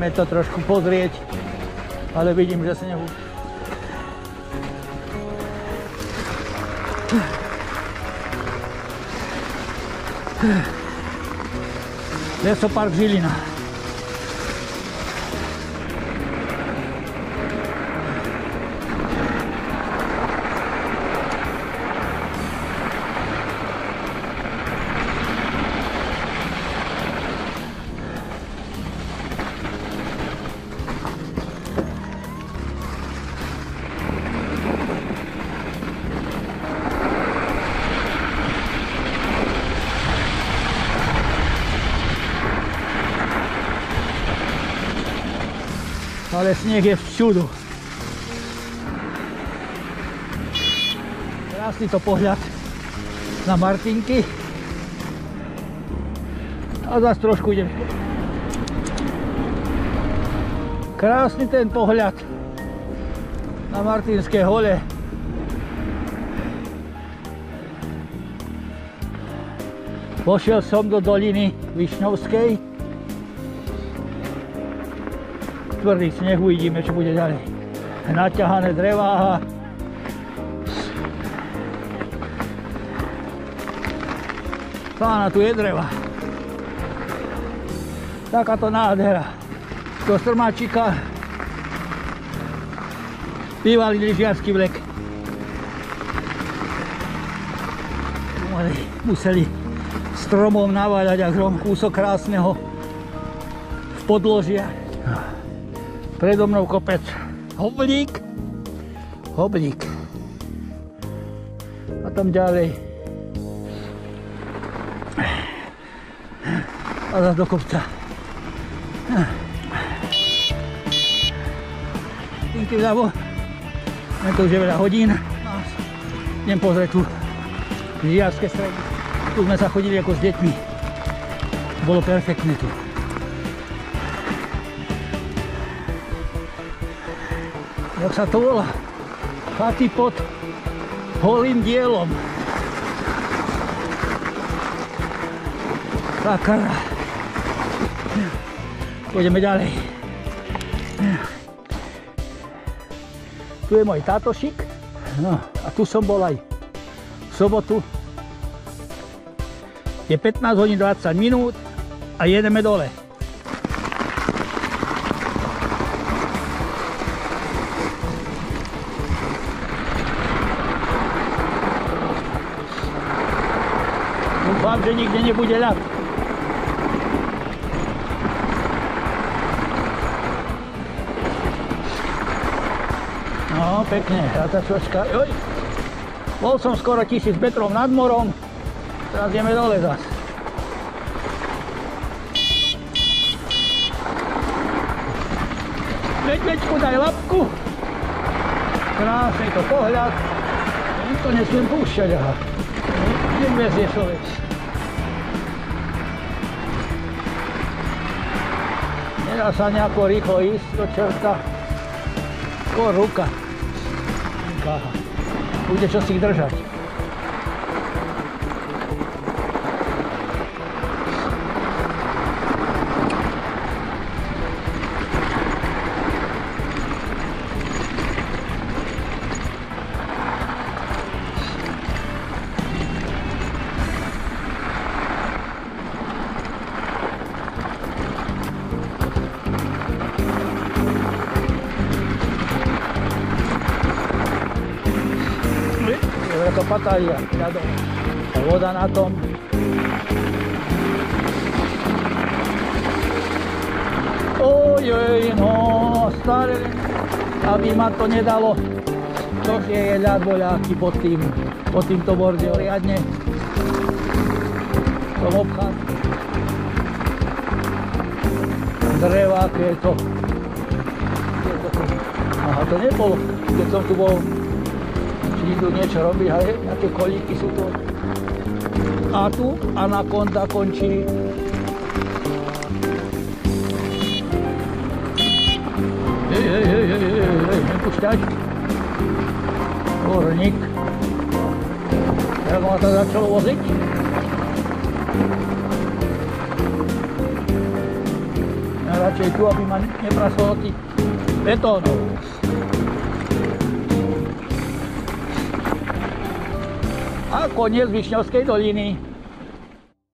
Ideme to trošku pozrieť, ale vidím, že snehu. Lesopark Žilina. Ale sneh je všudu. Krásny to pohľad na Martinky. A zase trošku idem. Krásny ten pohľad na Martinské hole. Pošiel som do doliny Višňovskej. Tvrdý sneh, uvidíme, čo bude ďalej. Naťahané drevá. Pána, tu je dreva. Takáto nádhera. Do Strmáčika. Bývalý lyžiarsky vlek. Museli stromom naváľať a grom kúsok krásneho v podložia. Predo mnou kopec Hoblík. Hoblík. A tam ďalej. A zase do kopca. Tinky vľavo. To už je veľa hodín. Idem pozrieť tu lyžiarske stredy. Tu sme sa chodili ako s deťmi. Bolo perfektné tu. Jak sa to volá? Chaty pod holým dielom. Sakra. Pôjdeme ďalej. Tu je môj tátošik. No, a tu som bol aj v sobotu. Je 15 hodín 20 minút a jedeme dole. Dúfam, že nikde nebude ľad. No, pekne, tátačočka. Oj, bol som skoro 1000 metrov nad morom. Teraz ideme dole zas. Medvečku, daj labku. Krásny to pohľad. To nesmiem púšťať, aha. Idem bez ješovec. Nedá sa nejako rýchlo ísť do čerta. Skôr ruka. Aha. Bude čo si ich držať. To patália, ľadom. Voda na tom. Ojej, no, staré, aby ma to nedalo. Čo je ľad voľaký pod týmto borde, riadne. Som obchám. Dreva, aké je to. Aha, to nebolo, keď som tu bol. Idú niečo robiť, ale nejaké kolíky sú tu. A tu anakonda končí. Hej, nepúšťať. Horník. Jak ma to začalo voziť? radšej tu, aby ma nepraslo tých betónov. A koniec Višňovskej doliny.